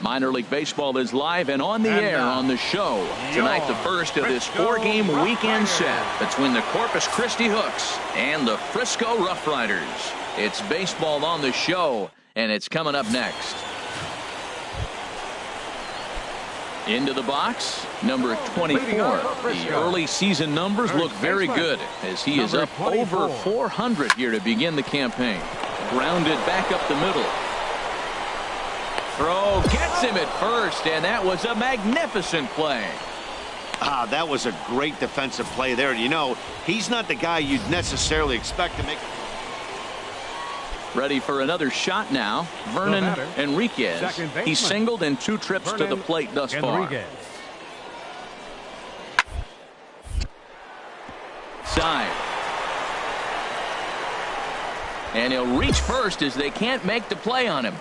Minor League Baseball is live and on the air on the show. Tonight, the first of this 4-game weekend set between the Corpus Christi Hooks and the Frisco Rough Riders. It's baseball on the show, and it's coming up next. Into the box, number 24. The early season numbers look very good as he is up over 400 here to begin the campaign. Grounded back up the middle. Throw gets him at first, and that was a magnificent play. That was a great defensive play there. You know, he's not the guy you'd necessarily expect to make. Ready for another shot now. Vernon Enriquez. He singled in 2 trips to the plate thus far. Side. And he'll reach first as they can't make the play on him.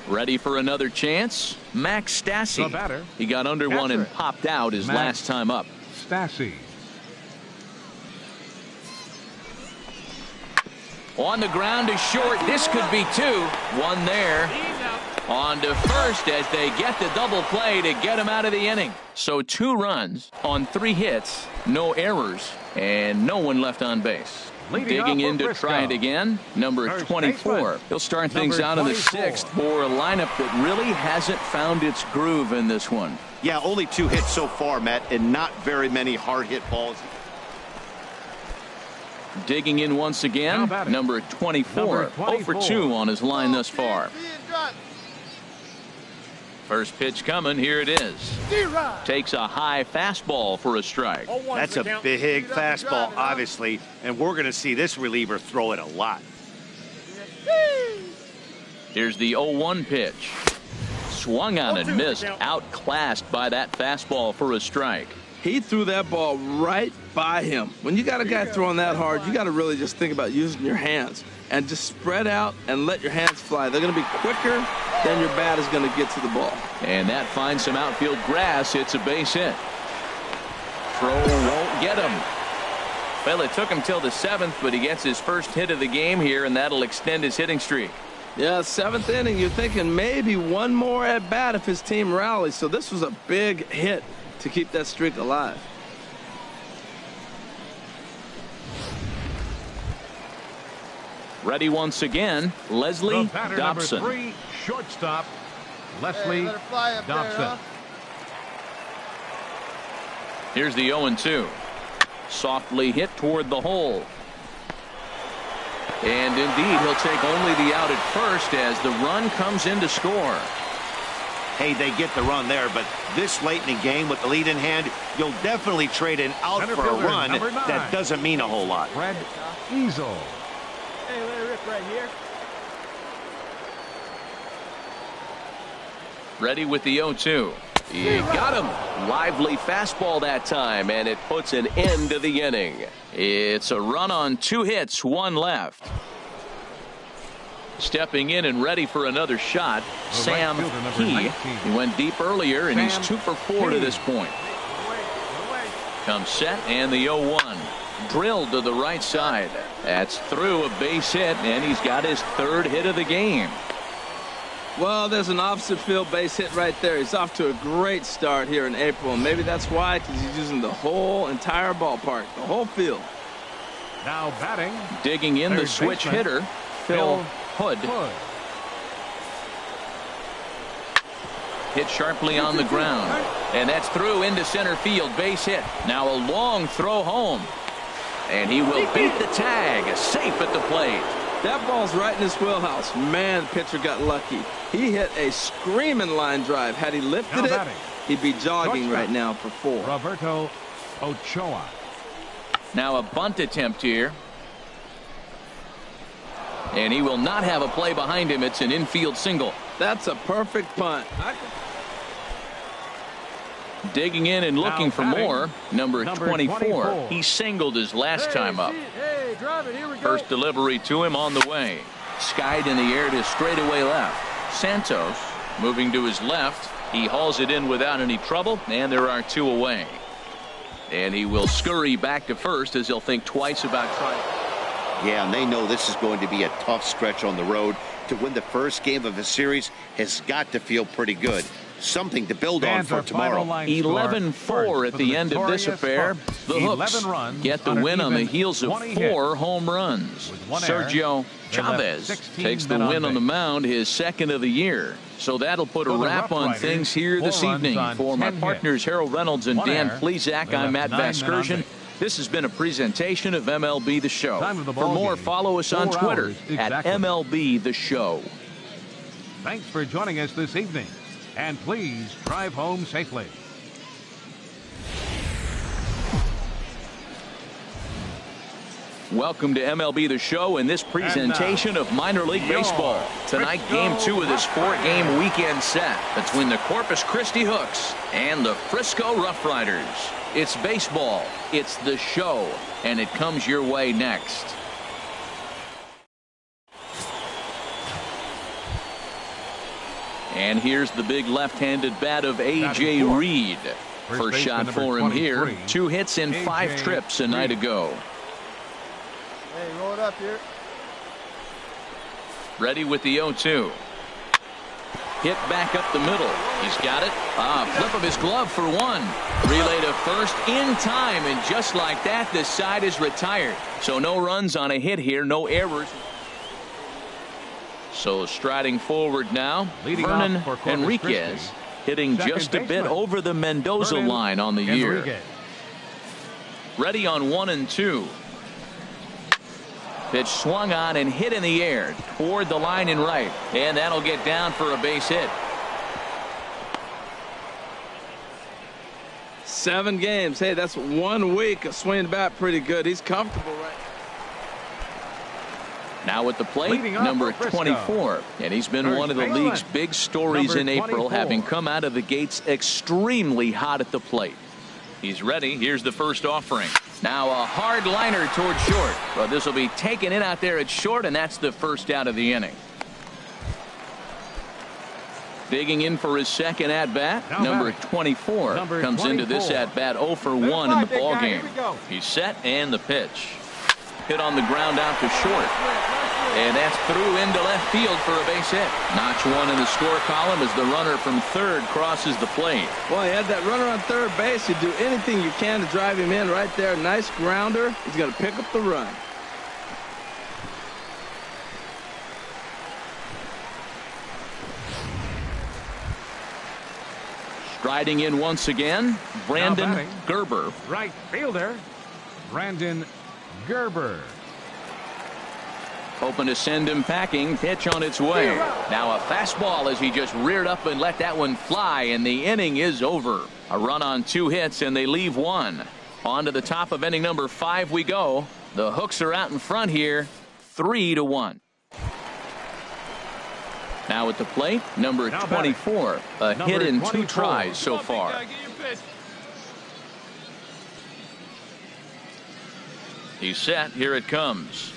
Ready for another chance. Max Stassi. He got under one and popped out his last time up. Stassi. On the ground is short. This could be 2. One there. On to first as they get the double play to get him out of the inning. So 2 runs on 3 hits, no errors, and no one left on base. Digging in to try it again, number 24. He'll start things out in the 6th for a lineup that really hasn't found its groove in this one. Yeah, only 2 hits so far, Matt, and not very many hard hit balls. Digging in once again, number 24. 0 for 2 on his line thus far. First pitch coming. Here it is. Takes a high fastball for a strike. That's a big fastball, obviously, and we're going to see this reliever throw it a lot. Here's the 0-1 pitch. Swung on and missed. Outclassed by that fastball for a strike. He threw that ball right by him. When you got a guy throwing that hard, you got to really just think about using your hands and just spread out and let your hands fly. They're going to be quicker than your bat is going to get to the ball. And that finds some outfield grass. It's a base hit. Throw won't get him. Well, it took him till the 7th, but he gets his first hit of the game here, and that'll extend his hitting streak. Yeah, 7th inning, you're thinking maybe one more at bat if his team rallies. So this was a big hit to keep that streak alive. Ready once again, Leslie Dobson. Number 3, shortstop, Leslie Dobson. Here's the 0-2. Softly hit toward the hole. And indeed, he'll take only the out at first as the run comes in to score. Hey, they get the run there, but this late in the game with the lead in hand, you'll definitely trade an out for a run that doesn't mean a whole lot. Fred Easel. Hey, let it rip right here. Ready with the 0-2. He got him. Lively fastball that time, and it puts an end to the inning. It's a run on 2 hits, 1 left. Stepping in and ready for another shot, Sam Key. He went deep earlier, and he's 2 for 4 to this point. Comes set, and the 0-1. Drilled to the right side. That's through a base hit, and he's got his 3rd hit of the game. Well, there's an opposite field base hit right there. He's off to a great start here in April, and maybe that's why, because he's using the whole entire ballpark, the whole field. Now batting. Digging in the switch hitter, Phil Hood. Hit sharply on the ground, and that's through into center field, base hit. Now a long throw home, and he will beat the tag, safe at the plate. That ball's right in his wheelhouse. Man, the pitcher got lucky. He hit a screaming line drive. Had he lifted it, he'd be jogging right now for 4. Roberto Ochoa. Now a bunt attempt here. And he will not have a play behind him. It's an infield single. That's a perfect punt. Digging in and looking for more. Number 24. He singled his last time up. First delivery to him on the way. Skied in the air to straightaway left. Santos moving to his left. He hauls it in without any trouble, and there are 2 away. And he will scurry back to first as he'll think twice about trying. Yeah, and they know this is going to be a tough stretch on the road. to win the first game of a series has got to feel pretty good. Something to build on for tomorrow. 11-4 at the end of this affair. The Hooks get the win on the heels of 4 home runs. Sergio Chavez takes the win on the mound, his second of the year. So that'll put a wrap on things here this evening. For my partners Harold Reynolds and Dan Plesac, I'm Matt Vasgersian. This has been a presentation of MLB The Show. For more, follow us on Twitter at MLB The Show. Thanks for joining us this evening. And please drive home safely. Welcome to MLB The Show and this presentation of minor league baseball. Tonight, game 2 of this 4-game weekend set between the Corpus Christi Hooks and the Frisco Rough Riders. It's baseball, it's the show, and it comes your way next. And here's the big left-handed bat of A.J. Reed. First shot for him here. 2 hits in 5 trips a night ago. Hey, roll it up here. Ready with the 0-2. Hit back up the middle. He's got it. Flip of his glove for 1. Relay to first in time, and just like that, the side is retired. So no runs on a hit here, no errors. So striding forward now, Vernon Enriquez hitting just a bit over the Mendoza line on the year. Ready on 1-2. Pitch swung on and hit in the air toward the line in right, and that'll get down for a base hit. 7 games. Hey, that's 1 week of swinging bat pretty good. He's comfortable right now. Now at the plate, number 24. And he's been one of the league's big stories in April, having come out of the gates extremely hot at the plate. He's ready. Here's the first offering. Now a hard liner toward short. Well, this will be taken in out there at short, and that's the first out of the inning. Digging in for his second at-bat, number 24 comes into this at-bat 0 for 1 in the ballgame. He's set, and the pitch. Hit on the ground out to short. And that's through into left field for a base hit. Notch 1 in the score column as the runner from third crosses the plate. Well, he had that runner on third base. You do anything you can to drive him in right there. Nice grounder. He's going to pick up the run. Striding in once again, Brandon Gerber. Right fielder, Brandon Gerber. Hoping to send him packing. Pitch on its way. Now a fastball as he just reared up and let that one fly, and the inning is over. A run on 2 hits, and they leave 1. On to the top of inning number 5 we go. The Hooks are out in front here, 3-1. Now at the plate, number 24. A hit in 2 tries so far. He's set. Here it comes.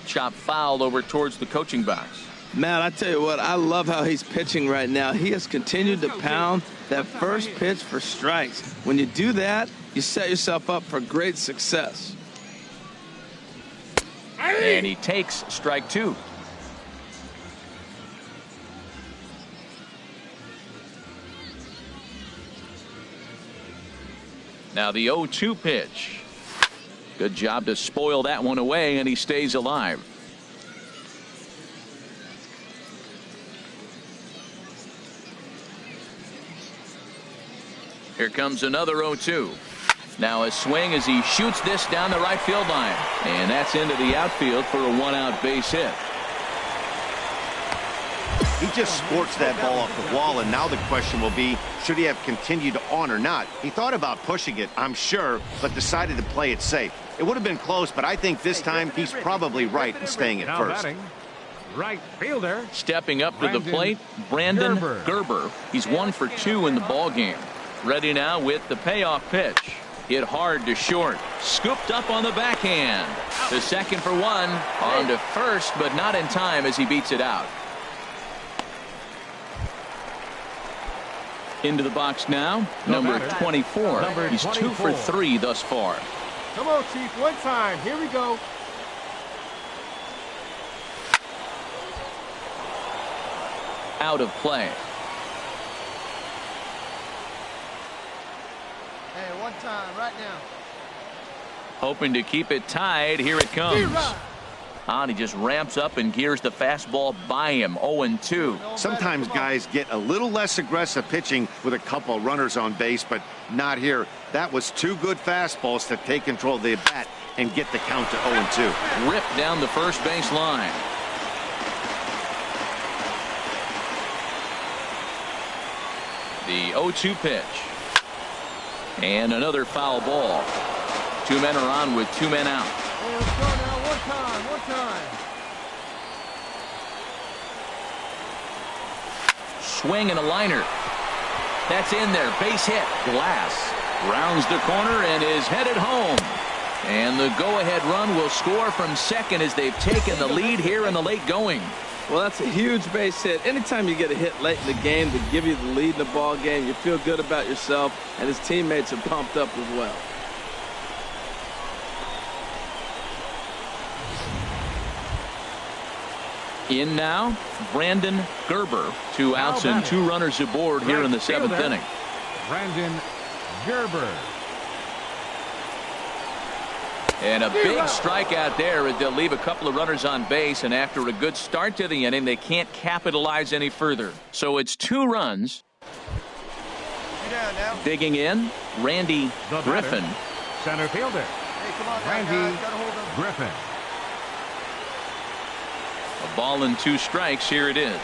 Chop fouled over towards the coaching box. Matt, I tell you what, I love how he's pitching right now. He has continued to pound that first pitch for strikes. When you do that, you set yourself up for great success. And he takes strike 2. Now the 0-2 pitch. Good job to spoil that one away, and he stays alive. Here comes another 0-2. Now a swing as he shoots this down the right field line. And that's into the outfield for a 1-out base hit. He just sports that ball off the wall, and now the question will be, should he have continued on or not? He thought about pushing it, I'm sure, but decided to play it safe. It would have been close, but I think this time he's probably right in staying at first. Right fielder. Stepping up to the plate, Brandon Gerber. He's 1 for 2 in the ball game. Ready now with the payoff pitch. Hit hard to short. Scooped up on the backhand. The second for 1. On to first, but not in time as he beats it out. Into the box now, number 24. He's 2 for 3 thus far. Come on, Chief, one time. Here we go. out of play. Hey, one time, right now. Hoping to keep it tied. Here it comes. And he just ramps up and gears the fastball by him. 0-2. Sometimes guys get a little less aggressive pitching with a couple runners on base, but not here. That was two good fastballs to take control of the bat and get the count to 0-2. Ripped down the first base line. The 0-2 pitch. And another foul ball. Two men are on with two men out. Hey, let's go now. One time. Swing and a liner. That's in there. Base hit. Glass rounds the corner and is headed home. And the go-ahead run will score from second as they've taken the lead here in the late going. Well, that's a huge base hit. Anytime you get a hit late in the game to give you the lead in the ball game, you feel good about yourself, and his teammates are pumped up as well. In now, Brandon Gerber. 2 outs and 2 runners aboard here in the 7th inning. Brandon Gerber. And a big strikeout there as they'll leave a couple of runners on base, and after a good start to the inning, they can't capitalize any further. So it's 2 runs. Digging in, Randy Griffin. Center fielder. Hey, come on now, Randy guys. Gotta hold them. Griffin. A ball and 2 strikes. Here it is.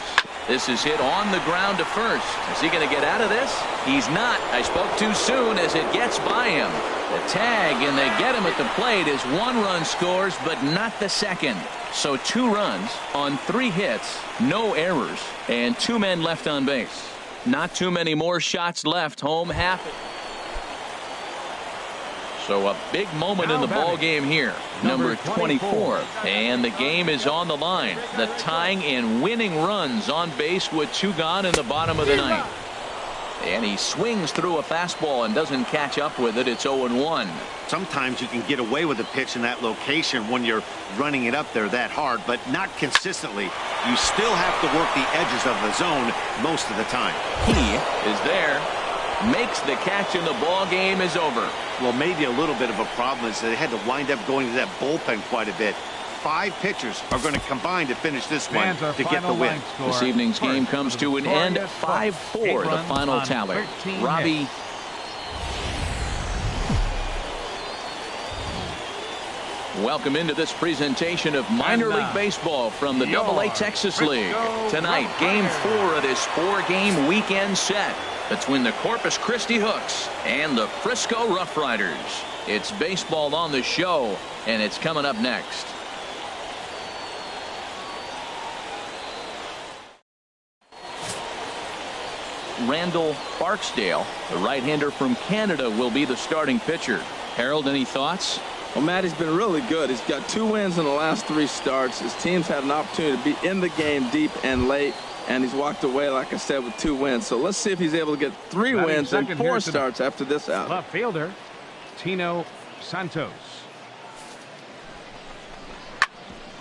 This is hit on the ground to first. Is he going to get out of this? He's not. I spoke too soon as it gets by him. The tag, and they get him at the plate as 1 run scores, but not the second. So 2 runs on 3 hits, no errors, and 2 men left on base. Not too many more shots left. Home happy. So a big moment in the ball game here. Number 24. And the game is on the line. The tying and winning runs on base with 2 gone in the bottom of the 9th. And he swings through a fastball and doesn't catch up with it. It's 0-1. Sometimes you can get away with a pitch in that location when you're running it up there that hard, but not consistently. You still have to work the edges of the zone most of the time. He is there. Makes the catch, and the ball game is over. Well, maybe a little bit of a problem is they had to wind up going to that bullpen quite a bit. 5 pitchers are going to combine to finish this one to get the win. This evening's game comes to an end. 5-4 the final tally. Robbie. Welcome into this presentation of minor league baseball from the AA Texas League. Tonight, game 4 of this 4-game weekend set between the Corpus Christi Hooks and the Frisco Rough Riders. It's baseball on the show, and it's coming up next. Randall Barksdale, the right-hander from Canada, will be the starting pitcher. Harold, any thoughts? Well, Matt, he's been really good. He's got 2 wins in the last 3 starts. His team's had an opportunity to be in the game deep and late, and he's walked away, like I said, with 2 wins. So let's see if he's able to get 3 wins in 4 starts after this out. Left fielder, Tino Santos.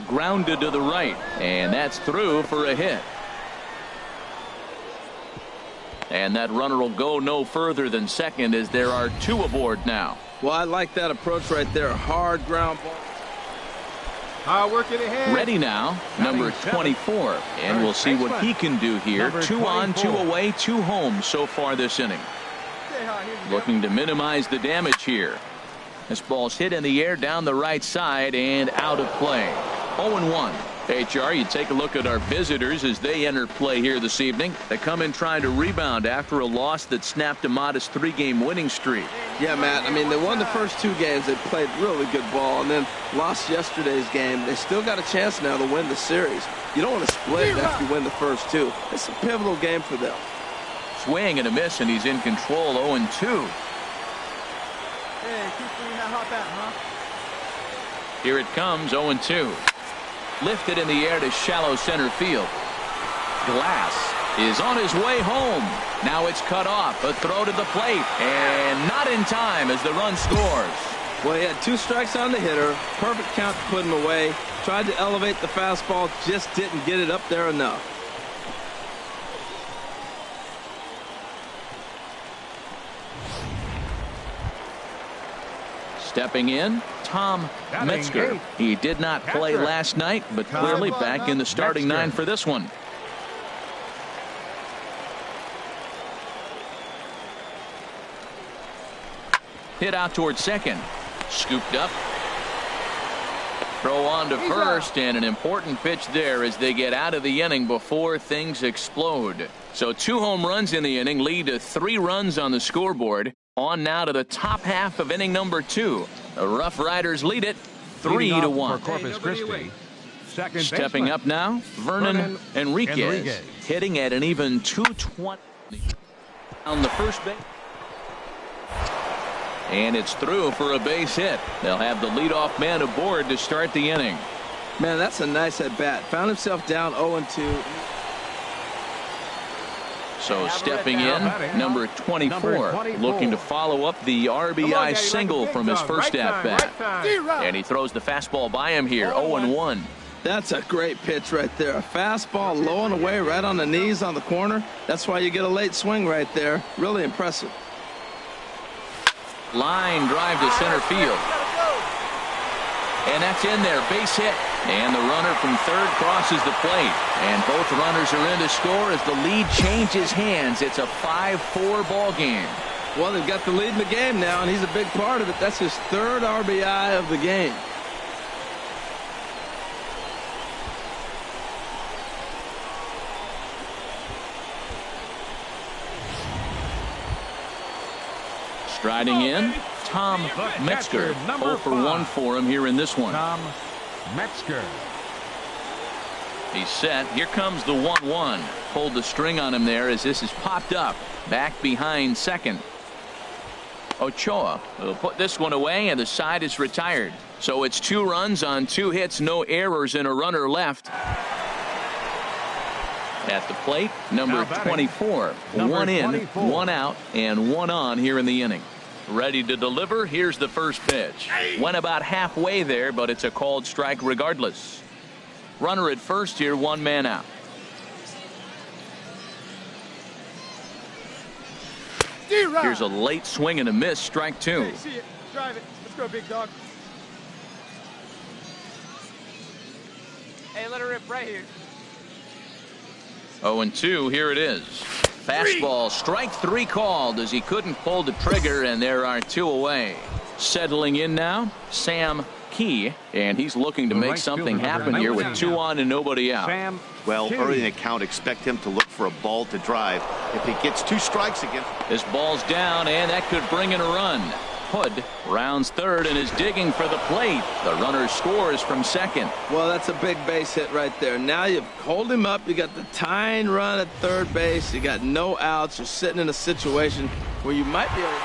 Grounded to the right, and that's through for a hit. And that runner will go no further than second as there are 2 aboard now. Well, I like that approach right there. Hard ground ball. Hard work in the hand. Ready now, number 24. And we'll see what he can do here. 2 on, 2 away, 2 home so far this inning. Looking to minimize the damage here. This ball's hit in the air down the right side and out of play. 0-1. HR, you take a look at our visitors as they enter play here this evening. They come in trying to rebound after a loss that snapped a modest 3-game winning streak. Yeah, Matt, I mean, they won the first 2 games. They played really good ball and then lost yesterday's game. They still got a chance now to win the series. You don't want to split after you win the first 2. It's a pivotal game for them. Swing and a miss, and he's in control. 0-2. Hey, keep bringing that hot bat, huh? Here it comes. 0-2. Lifted in the air to shallow center field. Glass is on his way home. Now it's cut off. A throw to the plate, and not in time as the run scores. Well, he had 2 strikes on the hitter. Perfect count to put him away. Tried to elevate the fastball, just didn't get it up there enough. Stepping in, Tom Metzger. He did not play last night, but clearly back in the starting nine for this one. Hit out towards second. Scooped up. Throw on to first, and an important pitch there as they get out of the inning before things explode. So 2 home runs in the inning lead to 3 runs on the scoreboard. On now to the top half of inning number 2. The Rough Riders lead it 3-1. Corpus Christi. Stepping up now, Vernon Enriquez, hitting at an even 220 on the first base. And it's through for a base hit. They'll have the leadoff man aboard to start the inning. Man, that's a nice at bat. Found himself down 0-2. So stepping in, number 24, looking to follow up the RBI single from his first at bat. And he throws the fastball by him here, 0-1. That's a great pitch right there. A fastball low and away right on the knees on the corner. That's why you get a late swing right there. Really impressive. Line drive to center field. And that's in there, base hit. And the runner from third crosses the plate. And both runners are in to score as the lead changes hands. It's a 5-4 ball game. Well, they've got the lead in the game now, and he's a big part of it. That's his 3rd RBI of the game. Striding in, Tom Metzger. 0 for 1 for him here in this one. Tom Metzger. He's set. Here comes the 1-1. Pulled the string on him there as this is popped up. Back behind second. Ochoa will put this one away, and the side is retired. So it's 2 runs on 2 hits, no errors, and a runner left. At the plate, number 24. 1 in, 1 out, and 1 on here in the inning. Ready to deliver. Here's the first pitch. Went about halfway there, but it's a called strike regardless. Runner at first here, 1 man out. Here's a late swing and a miss, strike 2. Hey, see it. Drive it. Let's go, big dog. Hey, let her rip right here. 0-2, here it is. Fastball, strike 3 called as he couldn't pull the trigger, and there are 2 away. Settling in now, Sam Key, and he's looking to make something happen here with 2 on and nobody out. Well, early in the count, expect him to look for a ball to drive. If he gets 2 strikes again. This ball's down, and that could bring in a run. Hood rounds third and is digging for the plate. The runner scores from second. Well, that's a big base hit right there. Now you hold him up. You got the tying run at third base. You got no outs. You're sitting in a situation where you might be able to...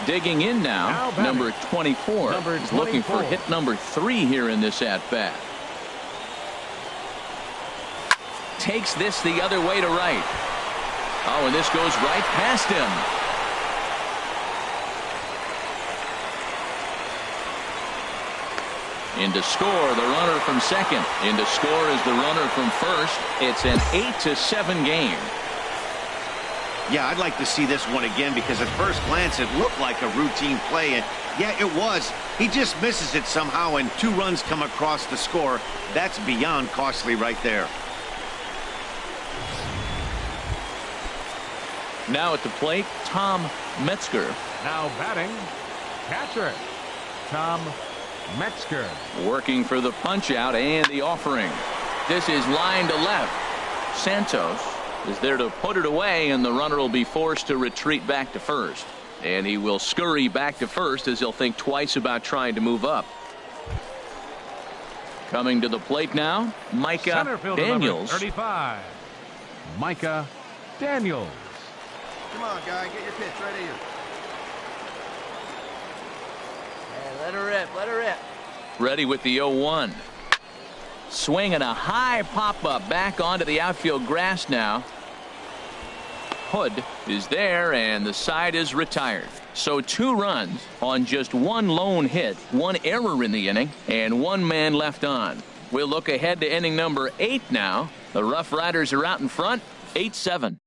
Digging in now, number 24. Is looking for hit number 3 here in this at-bat. Takes this the other way to right. Oh, and this goes right past him. In to score, the runner from second. In to score is the runner from first. It's an 8-7 game. Yeah, I'd like to see this one again because at first glance it looked like a routine play, and yeah, it was. He just misses it somehow, and 2 runs come across the score. That's beyond costly right there. Now at the plate, Tom Metzger. Now batting, catcher, Tom Metzger. Working for the punch out and the offering. This is line to left. Santos is there to put it away, and the runner will be forced to retreat back to first. And he will scurry back to first as he'll think twice about trying to move up. Coming to the plate now, Micah Daniels. 35. Micah Daniels. Come on, guy. Get your pitch right here. Hey, let her rip. Let her rip. Ready with the 0-1. Swinging a high pop-up back onto the outfield grass now. Hood is there, and the side is retired. So 2 runs on just 1 lone hit, 1 error in the inning, and 1 man left on. We'll look ahead to inning number 8 now. The Rough Riders are out in front, 8-7.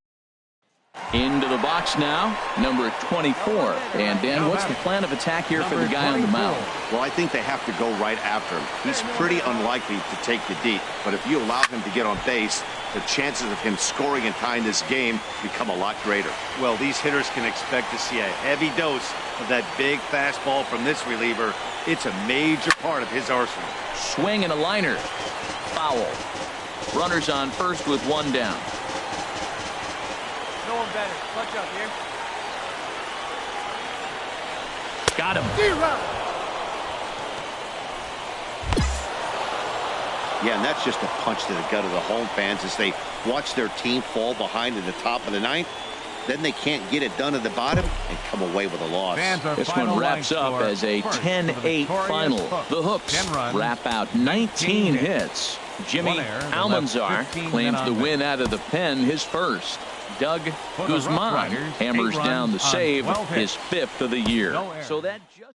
Into the box now, number 24. And Dan, what's the plan of attack here for the guy on the mound? Well, I think they have to go right after him. He's pretty unlikely to take you deep, but if you allow him to get on base, the chances of him scoring and tying this game become a lot greater. Well, these hitters can expect to see a heavy dose of that big fastball from this reliever. It's a major part of his arsenal. Swing and a liner. Foul. Runners on first with one down. No one better. Clutch up here. Got him. Yeah, and that's just a punch to the gut of the home fans as they watch their team fall behind in the top of the ninth. Then they can't get it done at the bottom and come away with a loss. This one wraps up as a 10-8 final. The Hooks wrap out 19 hits. Jimmy Almanzar claims the win out of the pen, his first. Doug Guzman hammers down the save, his 5th of the year. So that just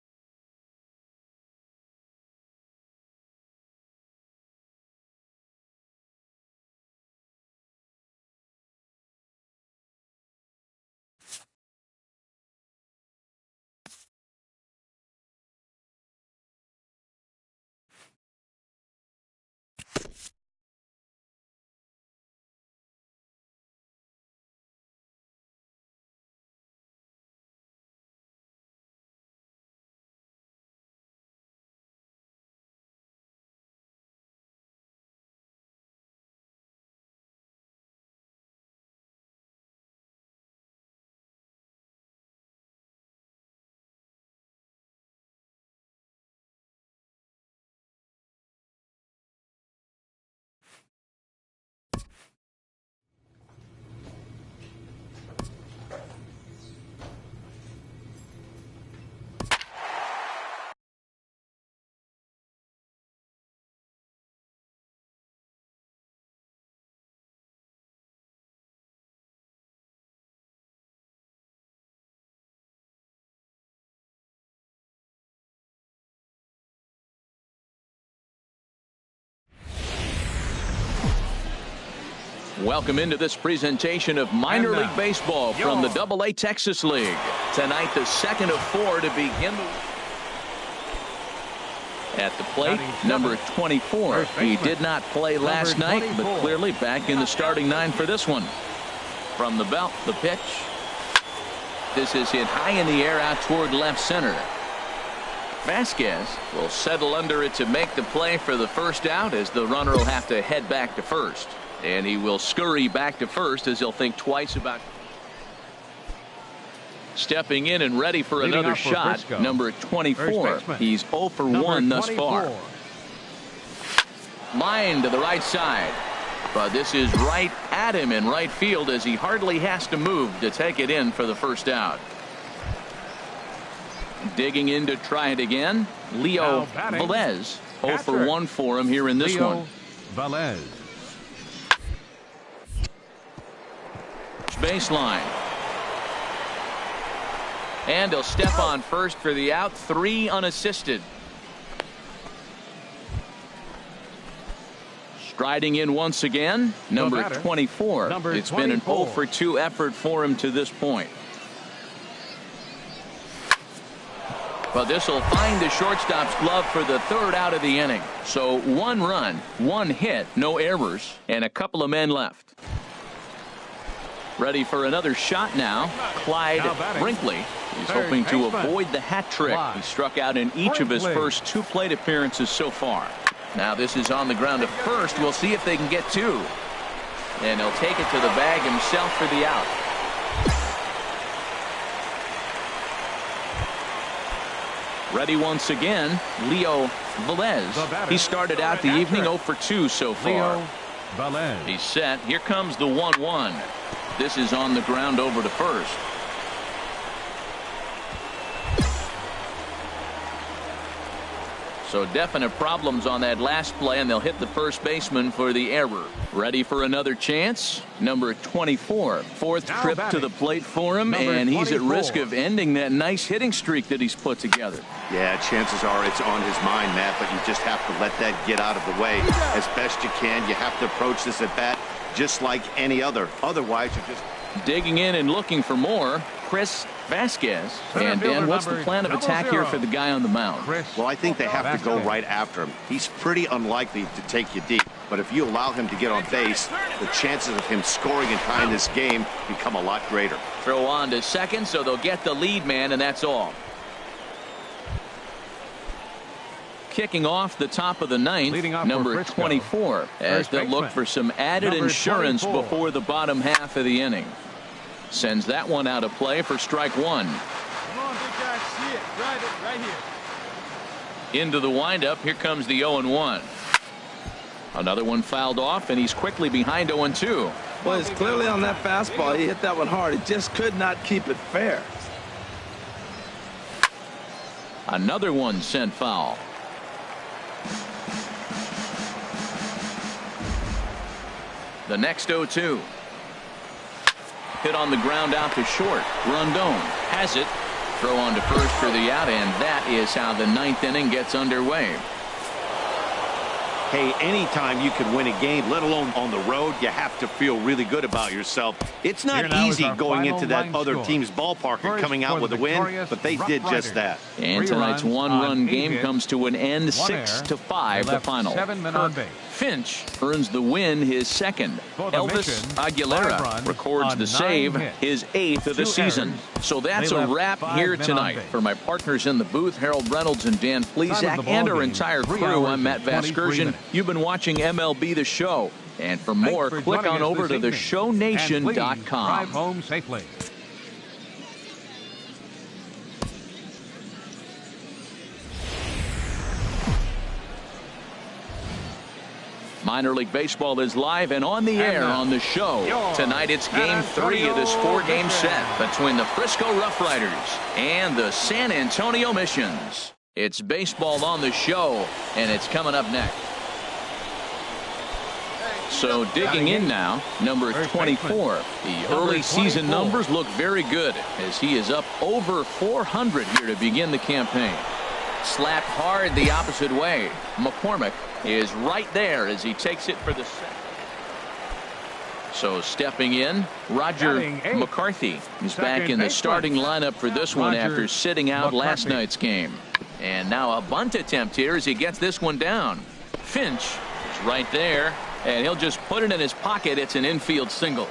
welcome into this presentation of minor league baseball from the AA Texas League. Tonight, the second of 4 to begin. At the plate, number 24. He did not play last night, but clearly back in the starting 9 for this one. From the belt, the pitch. This is hit high in the air out toward left center. Vasquez will settle under it to make the play for the first out, as the runner will have to head back to first. And he will scurry back to first as he'll think twice about stepping in and ready for another shot. Number 24. He's 0 for 1 thus far. Line to the right side. But this is right at him in right field as he hardly has to move to take it in for the first out. Digging in to try it again. Leo Velez. 0 for 1 for him here in this one. Velez. Baseline. And he'll step on first for the out. 3 unassisted. Striding in once again, number 24. It's been an 0 for 2 effort for him to this point. But this will find the shortstop's glove for the 3rd out of the inning. So 1 run, 1 hit, no errors, and a couple of men left. Ready for another shot now. Clyde Brinkley. He's hoping to avoid the hat trick. He struck out in each of his first 2 plate appearances so far. Now this is on the ground to first. We'll see if they can get 2. And he'll take it to the bag himself for the out. Ready once again, Leo Velez. He started out the evening 0 for 2 so far. He's set. Here comes the 1-1. This is on the ground over to first. So definite problems on that last play, and they'll hit the first baseman for the error. Ready for another chance? Number 24. 4th trip to the plate for him, and he's at risk of ending that nice hitting streak that he's put together. Yeah, chances are it's on his mind, Matt, but you just have to let that get out of the way as best you can. You have to approach this at bat just like any other. Otherwise, you're just Digging in and looking for more, Chris Vasquez. And Dan, what's the plan of attack here for the guy on the mound? Well, I think they have to go right after him. He's pretty unlikely to take you deep, but if you allow him to get on base, the chances of him scoring and tying this game become a lot greater. Throw on to second, so they'll get the lead man, and that's all. Kicking off the top of the ninth, number 24, as they'll look for some added insurance before the bottom half of the inning. Sends that one out of play for strike one. Come on, big guy, see it. Drive it right here. Into the windup, here comes the 0-1. Another one fouled off, and he's quickly behind 0-2. Well, he's clearly on that fastball. He hit that one hard. He just could not keep it fair. Another one sent foul. The next 0-2. Hit on the ground out to short. Rondon has it. Throw on to first for the out, and that is how the ninth inning gets underway. Hey, anytime you can win a game, let alone on the road, you have to feel really good about yourself. It's not easy going into that other team's ballpark and coming out with a win, but they did just that. And tonight's one-run game comes to an end, 6-5, the final. Kirk Finch earns the win, his second. Elvis Aguilera records the save, his 8th of the season. So that's a wrap here tonight. For my partners in the booth, Harold Reynolds and Dan Plesac, and our entire crew, I'm Matt Vasgersian. You've been watching MLB The Show. And for more, click on over to theshownation.com. Drive home safely. Minor League Baseball is live and on the air on the show. Tonight it's Game 3 of this 4-game set between the Frisco Rough Riders and the San Antonio Missions. It's baseball on the show, and it's coming up next. So digging in now, number 24. The early season numbers look very good as he is up over 400 here to begin the campaign. Slapped hard the opposite way. McCormick is right there as he takes it for the second. So stepping in, Roger McCarthy is back in the starting lineup for this one after sitting out last night's game. And now a bunt attempt here as he gets this one down. Finch is right there, and he'll just put it in his pocket. It's an infield single.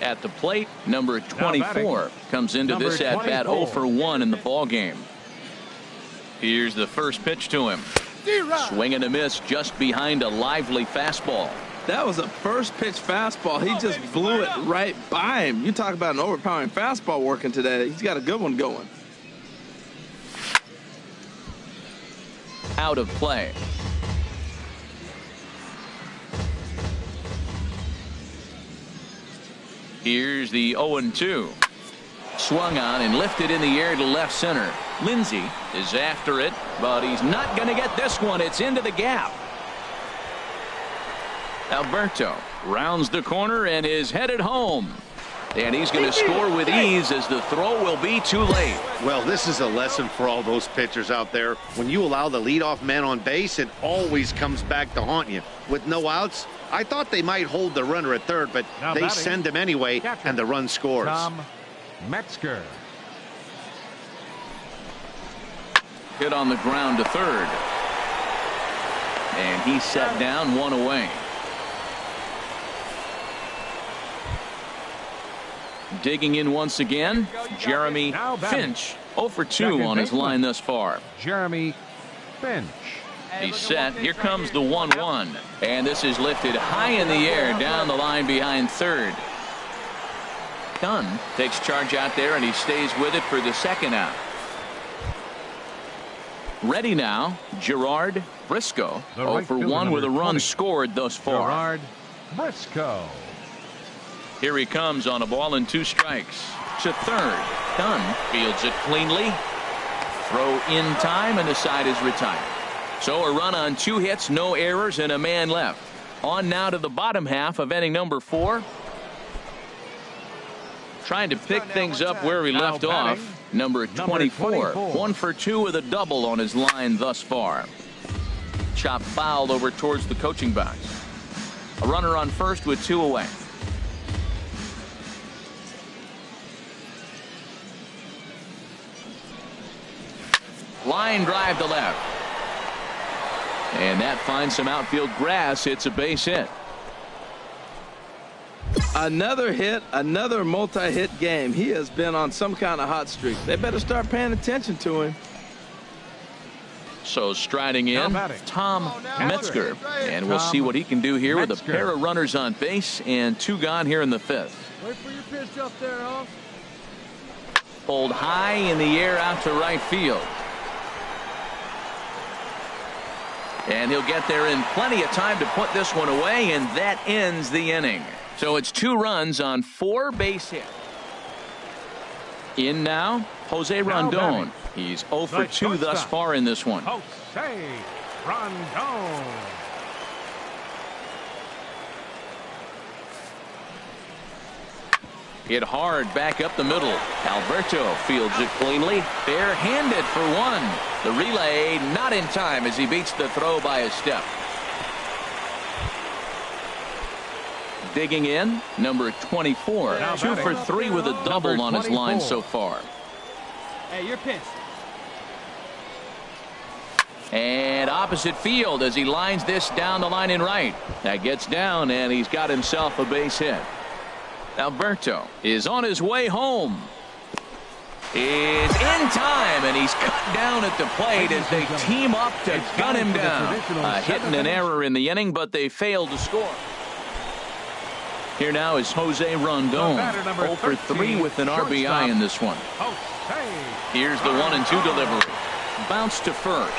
At the plate, number 24 comes into this at-bat 0 for 1 in the ball game. Here's the first pitch to him. Swing and a miss just behind a lively fastball. That was a first pitch fastball. He just blew it right by him. You talk about an overpowering fastball working today. He's got a good one going. Out of play. Here's the 0-2. Swung on and lifted in the air to left center. Lindsey is after it, but he's not going to get this one. It's into the gap. Alberto rounds the corner and is headed home. And he's going to score with ease as the throw will be too late. Well, this is a lesson for all those pitchers out there. When you allow the leadoff man on base, it always comes back to haunt you. With no outs, I thought they might hold the runner at third, but they send him anyway, and the run scores. Tom Metzger. Hit on the ground to third. And he's set down, one away. Digging in once again, Jeremy Finch. 0 for 2 on his line thus far. Jeremy Finch. He's set. Here comes the 1-1. And this is lifted high in the air down the line behind third. Dunn takes charge out there, and he stays with it for the second out. Ready now, Gerard Briscoe. 0 for 1 with a run scored thus far. Gerard Briscoe. Here he comes on a ball and 2 strikes. To third. Dunn fields it cleanly. Throw in time, and the side is retired. So a run on 2 hits, no errors, and a man left. On now to the bottom half of inning number 4. Trying to pick things up where we left off. Number 24. 1 for 2 with a double on his line thus far. Chop fouled over towards the coaching box. A runner on first with 2 away. Line drive to left. And that finds some outfield grass. It's a base hit. Another hit, another multi-hit game. He has been on some kind of hot streak. They better start paying attention to him. So striding in, Tom Metzger. And we'll see what he can do here with a pair of runners on base and 2 gone here in the 5th. Wait for your pitch up there, huh? Pulled high in the air out to right field. And he'll get there in plenty of time to put this one away, and that ends the inning. So it's 2 runs on 4 base hits. In now, Jose Rondon. He's 0 for 2 thus far in this one. Jose Rondon. Hit hard back up the middle. Alberto fields it cleanly. Bare-handed for 1. The relay not in time as he beats the throw by a step. Digging in, number 24. 2 for 3 with a double on his line so far. Hey, your pitch. And opposite field as he lines this down the line in right. That gets down, and he's got himself a base hit. Alberto is on his way home. Is in time, and he's cut down at the plate as they team up to gun him down. A hit and an error in the inning, but they failed to score. Here now is Jose Rondon, 0 for 3 with an RBI in this one. Here's the 1-2 delivery. Bounce to first.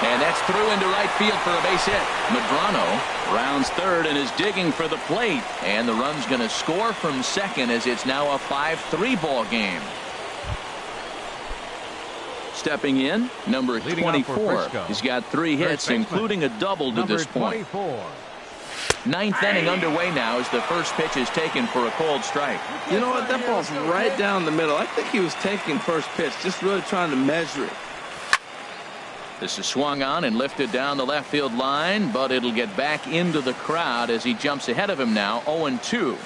And that's through into right field for a base hit. Medrano rounds third and is digging for the plate. And the run's going to score from second as it's now a 5-3 ball game. Stepping in, number 24. He's got 3 hits, including a double to this point. 9th inning underway now as the first pitch is taken for a cold strike. You know what? That ball's right down the middle. I think he was taking first pitch, just really trying to measure it. This is swung on and lifted down the left field line, but it'll get back into the crowd as he jumps ahead of him now, 0-2.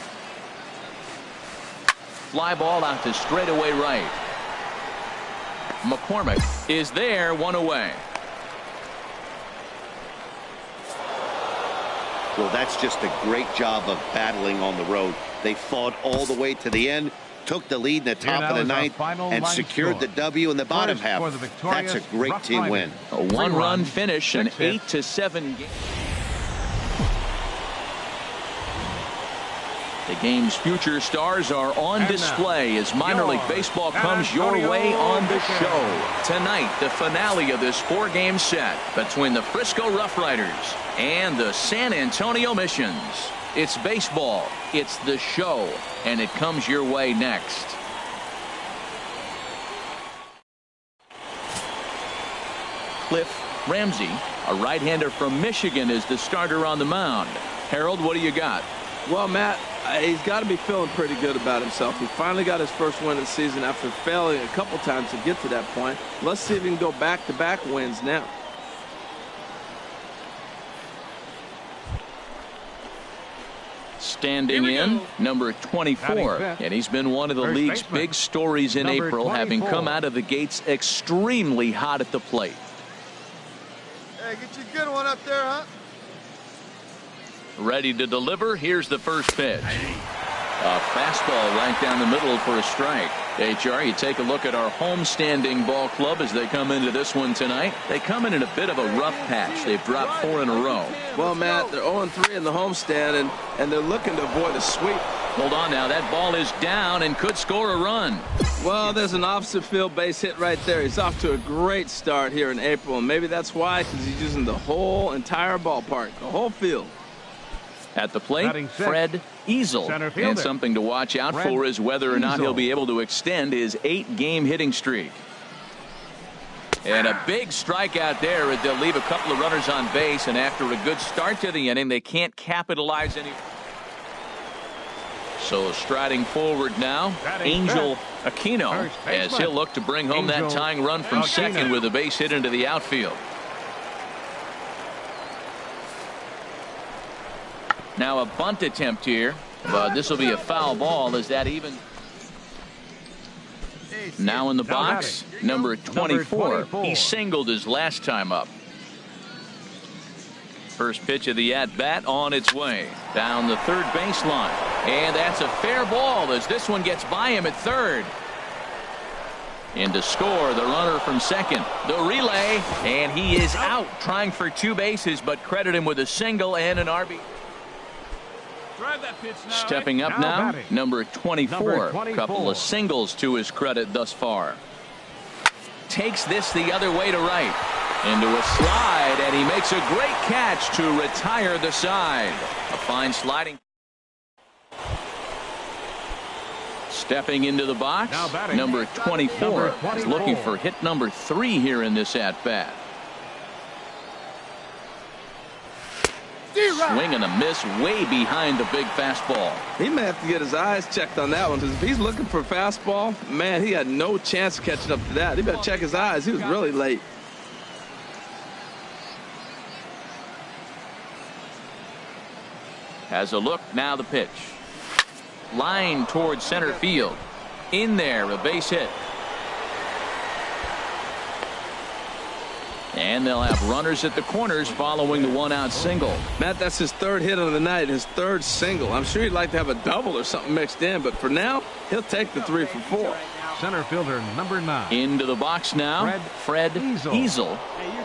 Fly ball out to straightaway right. McCormick is there, 1 away. Well, that's just a great job of battling on the road. They fought all the way to the end, took the lead in the top of the 9th, and secured the W in the bottom half. That's a great team win. A 1-run finish, an 8-7 game. The game's future stars are on display as minor league baseball comes your way on the show. Tonight, the finale of this 4-game set between the Frisco Rough Riders and the San Antonio Missions. It's baseball, it's the show, and it comes your way next. Cliff Ramsey, a right-hander from Michigan, is the starter on the mound. Harold, what do you got? Well, Matt, he's got to be feeling pretty good about himself. He finally got his first win of the season after failing a couple times to get to that point. Let's see if he can go back-to-back wins now. Standing in, number 24, and he's been one of the league's big stories in April, having come out of the gates extremely hot at the plate. Hey, get you a good one up there, huh? Ready to deliver. Here's the first pitch. A fastball right down the middle for a strike. HR, you take a look at our home-standing ball club as they come into this one tonight. They come in a bit of a rough patch. They've dropped 4 in a row. Well, Matt, they're 0-3 in the homestand, and they're looking to avoid a sweep. Hold on now. That ball is down and could score a run. Well, there's an opposite field base hit right there. He's off to a great start here in April, and maybe that's why, because he's using the whole entire ballpark, the whole field. At the plate, Fred Easel. And something to watch out for is whether or not he'll be able to extend his 8-game hitting streak. And a big strikeout there as they'll leave a couple of runners on base, and after a good start to the inning, they can't capitalize any. So striding forward now, Angel Aquino, as he'll look to bring home that tying run from second with a base hit into the outfield. Now a bunt attempt here, but this will be a foul ball. Is that even? Hey, Now in the box, number 24. He singled his last time up. First pitch of the at-bat on its way. Down the third baseline. And that's a fair ball as this one gets by him at third. In to score, the runner from second. The relay, and he is out trying for 2 bases, but credit him with a single and an RB. Stepping up now, number 24. Couple of singles to his credit thus far. Takes this the other way to right. Into a slide, and he makes a great catch to retire the side. A fine sliding. Stepping into the box, number 24. He's looking for hit number 3 here in this at-bat. Swing and a miss way behind the big fastball. He may have to get his eyes checked on that one, because if he's looking for a fastball, man, he had no chance of catching up to that. He better check his eyes. He was really late. Has a look, now the pitch. Line towards center field. In there, a base hit. And they'll have runners at the corners following the 1-out single. Matt, that's his 3rd hit of the night, his 3rd single. I'm sure he'd like to have a double or something mixed in, but for now, he'll take the 3 for 4. Center fielder number 9. Into the box now, Fred Easel.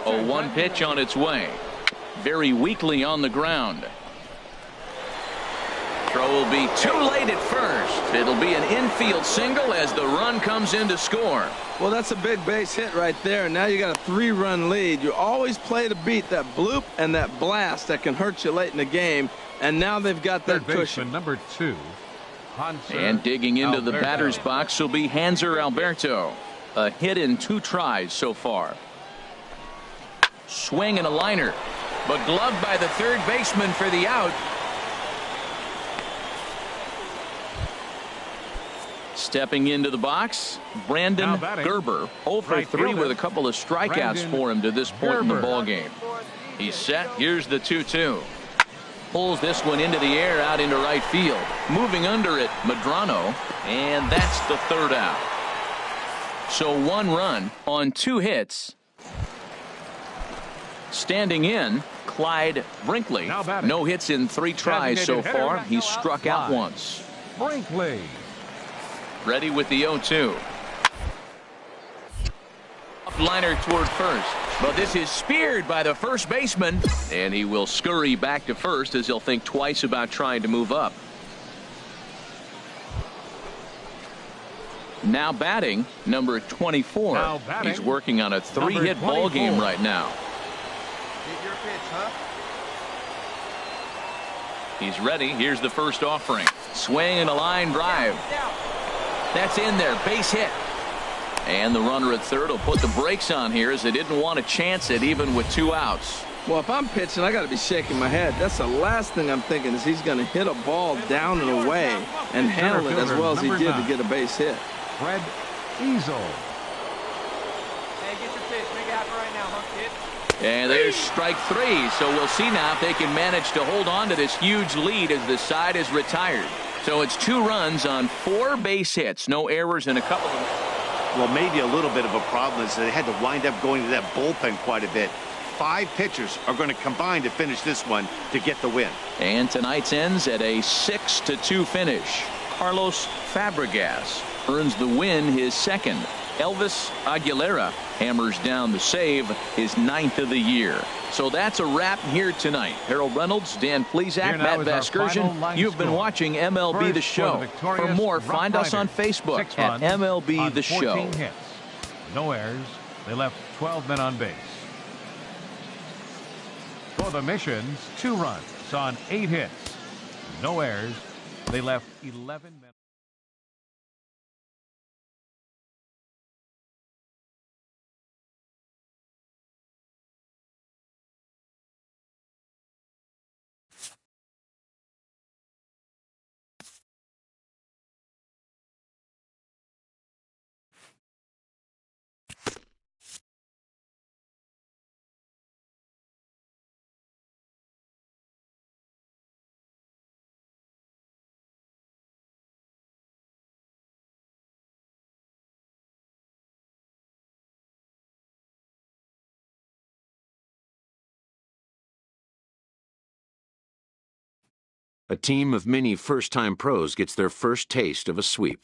A 1 pitch on its way. Very weakly on the ground. Throw will be too late at first. It'll be an infield single as the run comes in to score. Well, that's a big base hit right there. Now you got a 3-run lead. You always play to beat that bloop and that blast that can hurt you late in the game. And now they've got that cushion. Number 2. And digging into the batter's box will be Hanser Alberto. A hit in 2 tries so far. Swing and a liner, but gloved by the third baseman for the out. Stepping into the box, Brandon Gerber. 0 for 3 with a couple of strikeouts for him to this point in the ballgame. He's set. Here's the 2-2. Pulls this one into the air out into right field. Moving under it, Medrano. And that's the 3rd out. So 1 run on 2 hits. Standing in, Clyde Brinkley. No hits in 3 tries so far. He's struck out once. Brinkley. Ready with the 0-2. Liner toward first, but this is speared by the first baseman, and he will scurry back to first as he'll think twice about trying to move up. Now batting, number 24. He's working on a 3-hit ball game right now. He's ready. Here's the first offering. Swing and a line drive. That's in there. Base hit. And the runner at third will put the brakes on here as they didn't want to chance it even with 2 outs. Well, if I'm pitching, I got to be shaking my head. That's the last thing I'm thinking is he's going to hit a ball down and away and handle it as well as he did to get a base hit. Fred Easel. Hey, get your pitch. Make it happen right now, huh, kid? And there's strike 3. So we'll see now if they can manage to hold on to this huge lead as the side is retired. So it's 2 runs on 4 base hits. No errors in a couple of them. Well, maybe a little bit of a problem is they had to wind up going to that bullpen quite a bit. 5 pitchers are going to combine to finish this one to get the win. And tonight's ends at a 6-2 finish. Carlos Fabregas earns the win, his 2nd. Elvis Aguilera hammers down the save, his 9th of the year. So that's a wrap here tonight. Harold Reynolds, Dan Plesac, Matt Vasgersian. You've been watching MLB The Show. For more, find us on Facebook at MLB The Show. Hits. No errors. They left 12 men on base. For the Missions, 2 runs on 8 hits. No errors. They left 11 men. A team of many first-time pros gets their first taste of a sweep.